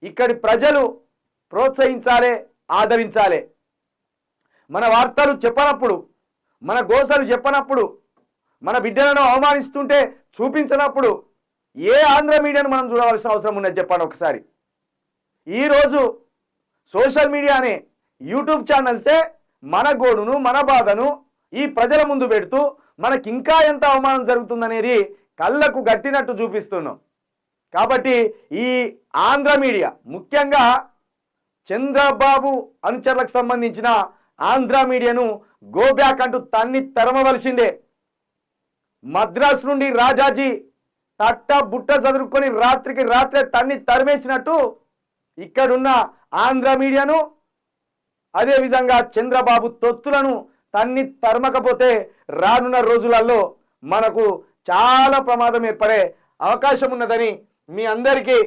ఇక్కడి ప్రజలు ప్రోత్సహించాలి, ఆదరించాలి. మన వార్తలు చెప్పనప్పుడు, మన గోసలు చెప్పనప్పుడు, మన బిడ్డలను అవమానిస్తుంటే చూపించినప్పుడు ఏ ఆంధ్ర మీడియాను మనం చూడవలసిన అవసరం ఉన్నది చెప్పండి ఒకసారి. ఈరోజు సోషల్ మీడియా అనే యూట్యూబ్ ఛానల్సే మన గోడును, మన బాధను ఈ ప్రజల ముందు పెడుతూ మనకి ఇంకా ఎంత అవమానం జరుగుతుందనేది కళ్ళకు గట్టినట్టు చూపిస్తున్నాం. కాబట్టి ఈ ఆంధ్ర మీడియా, ముఖ్యంగా చంద్రబాబు అనుచరులకు సంబంధించిన ఆంధ్ర మీడియాను గో బ్యాక్ అంటూ తన్ని తరమవలసిందే. మద్రాసు నుండి రాజాజీ తట్ట బుట్ట చదువుకొని రాత్రికి రాత్రే తన్ని తరిమేసినట్టు ఇక్కడున్న ఆంధ్ర మీడియాను, అదేవిధంగా చంద్రబాబు తొత్తులను తన్ని తరమకపోతే రానున్న రోజులలో మనకు చాలా ప్రమాదం ఏర్పడే అవకాశం ఉన్నదని మీ అందరికీ